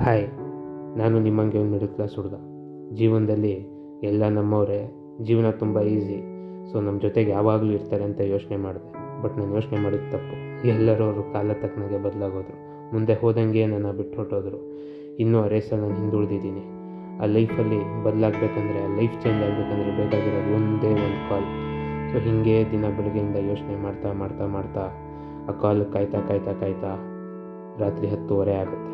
Hi, ನಾನು ನಿಮ್ಮಂಗೆ ಒಂದು middle class ಹುಡುಗ. ಜೀವನದಲ್ಲಿ ಎಲ್ಲ ನಮ್ಮವರೇ, ಜೀವನ ತುಂಬ ಈಸಿ. ಸೊ ನಮ್ಮ ಜೊತೆಗೆ ಯಾವಾಗಲೂ ಇರ್ತಾರೆ ಅಂತ ಯೋಚನೆ ಮಾಡಿದೆ. ಬಟ್ ನಾನು ಯೋಚನೆ ಮಾಡಿದ ತಪ್ಪು. ಎಲ್ಲರೂ ಅವರು ಕಾಲ ತಕ್ಕನಾಗೆ ಬದಲಾಗೋದ್ರು. ಮುಂದೆ ಹೋದಂಗೆ ನನ್ನ ಬಿಟ್ಟು ಹೊಟ್ಟೋದ್ರು. ಇನ್ನೂ ಆ ರೇಸಲ್ಲಿ ನಾನು ಹಿಂದುಳಿದಿದ್ದೀನಿ. ಆ ಲೈಫಲ್ಲಿ ಬದಲಾಗಬೇಕಂದ್ರೆ, ಆ ಲೈಫ್ ಚೇಂಜ್ ಆಗಬೇಕಂದ್ರೆ ಬೇಕಾಗಿರೋದು ಒಂದೇ ಒಂದು ಕಾಲ್. ಸೊ ಹೀಗೆ ದಿನ ಬೆಳಗ್ಗೆಯಿಂದ ಯೋಚನೆ ಮಾಡ್ತಾ ಆ ಕಾಲ್ ಕಾಯ್ತಾ ರಾತ್ರಿ 10:30 ಆಗುತ್ತೆ.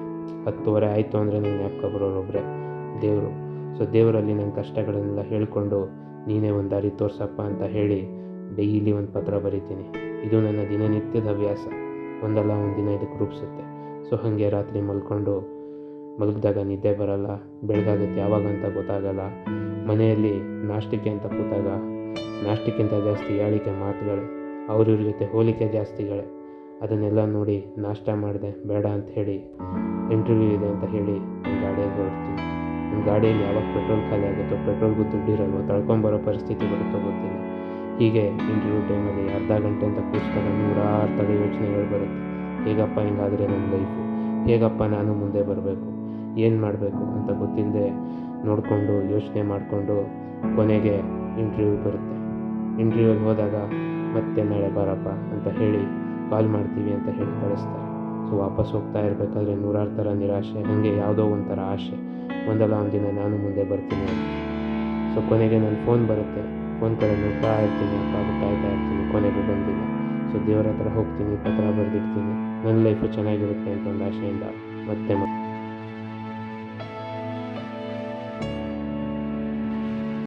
10:30 ಆಯಿತು ಅಂದರೆ ನನಗೆ ಜ್ಞಾಪಕ ಬರೋರೊಬ್ಬರೇ, ದೇವರು. ಸೊ ದೇವರಲ್ಲಿ ನನ್ನ ಕಷ್ಟಗಳನ್ನೆಲ್ಲ ಹೇಳಿಕೊಂಡು, ನೀನೇ ಒಂದು ದಾರಿ ತೋರ್ಸಪ್ಪ ಅಂತ ಹೇಳಿ ಡೈಲಿ ಒಂದು ಪತ್ರ ಬರಿತೀನಿ. ಇದು ನನ್ನ ದಿನನಿತ್ಯದ ಹವ್ಯಾಸ. ಒಂದಲ್ಲ ಒಂದು ದಿನ ಇದಕ್ಕೆ ರೂಪಿಸುತ್ತೆ. ಸೊ ಹಾಗೆ ರಾತ್ರಿ ಮಲಗಿದಾಗ ನಿದ್ದೆ ಬರಲ್ಲ, ಬೆಳಗಾಗುತ್ತೆ ಯಾವಾಗಂತ ಗೊತ್ತಾಗಲ್ಲ. ಮನೆಯಲ್ಲಿ ನಾಷ್ಟಕ್ಕೆ ಅಂತ ಕೂತಾಗ ನಾಷ್ಟಕ್ಕಿಂತ ಜಾಸ್ತಿ ಹೇಳಿಕೆ ಮಾತುಗಳೇ, ಅವ್ರಿವ್ರ ಜೊತೆ ಹೋಲಿಕೆ ಜಾಸ್ತಿಗಳೇ. ಅದನ್ನೆಲ್ಲ ನೋಡಿ ನಾಷ್ಟ ಮಾಡಿದೆ ಬೇಡ ಅಂತ ಹೇಳಿ, ಇಂಟರ್ವ್ಯೂ ಇದೆ ಅಂತ ಹೇಳಿ ನನ್ನ ಗಾಡಿಯಲ್ಲಿ ಹೊರಡ್ತೀನಿ. ನನ್ನ ಗಾಡಿಯಲ್ಲಿ ಯಾವಾಗ ಪೆಟ್ರೋಲ್ ಖಾಲಿ ಆಗುತ್ತೋ, ಪೆಟ್ರೋಲ್ಗೂ ದುಡ್ಡಿರಲ್ವೋ, ತಳ್ಕೊಂಬರೋ ಪರಿಸ್ಥಿತಿ ಬರುತ್ತೋ ಗೊತ್ತಿಲ್ಲ. ಹೀಗೆ ಇಂಟರ್ವ್ಯೂ ಟೈಮಲ್ಲಿ ಅರ್ಧ ಗಂಟೆ ಅಂತ ಕೂರಿಸಿದಾಗ 100 ತಲೆ ಯೋಚನೆಗಳು ಬರುತ್ತೆ. ಹೇಗಪ್ಪ ಹಿಂಗಾದರೆ ನನ್ನ ಲೈಫು, ಹೇಗಪ್ಪ ನಾನು ಮುಂದೆ ಬರಬೇಕು, ಏನು ಮಾಡಬೇಕು ಅಂತ ಗೊತ್ತಿಲ್ಲದೆ ಯೋಚನೆ ಮಾಡಿಕೊಂಡು ಕೊನೆಗೆ ಇಂಟರ್ವ್ಯೂ ಬರುತ್ತೆ. ಇಂಟರ್ವ್ಯೂಗೆ ಹೋದಾಗ ಮತ್ತೆ ನಾಳೆ ಬಾರಪ್ಪ ಅಂತ ಹೇಳಿ ಕಾಲ್ ಮಾಡ್ತೀವಿ ಅಂತ ಹೇಳಿ ಕಳಿಸ್ತಾರೆ. ಸೊ ವಾಪಸ್ ಹೋಗ್ತಾ ಇರಬೇಕಾದ್ರೆ 100 ಥರ ನಿರಾಶೆ, ಹಾಗೆ ಯಾವುದೋ ಒಂಥರ ಆಸೆ, ಒಂದಲ್ಲ ಒಂದು ದಿನ ನಾನು ಮುಂದೆ ಬರ್ತೀನಿ ಅಂತ. ಸೊ ಕೊನೆಗೆ ನನ್ನ ಫೋನ್ ಬರುತ್ತೆ. ಫೋನ್ ಕಡೆ ನೋಡ್ತಾ ಇರ್ತೀನಿ, ಕಾಯ್ತಾ ಇರ್ತೀನಿ, ಕೊನೆಗೂ ಬಂದಿಲ್ಲ. ಸೊ ದೇವರ ಹತ್ರ ಹೋಗ್ತೀನಿ, ಪತ್ರ ಬರೆದಿಡ್ತೀನಿ, ನನ್ನ ಲೈಫು ಚೆನ್ನಾಗಿರುತ್ತೆ ಅಂತ ಒಂದು ಆಶೆಯಿಂದ ಮತ್ತೆ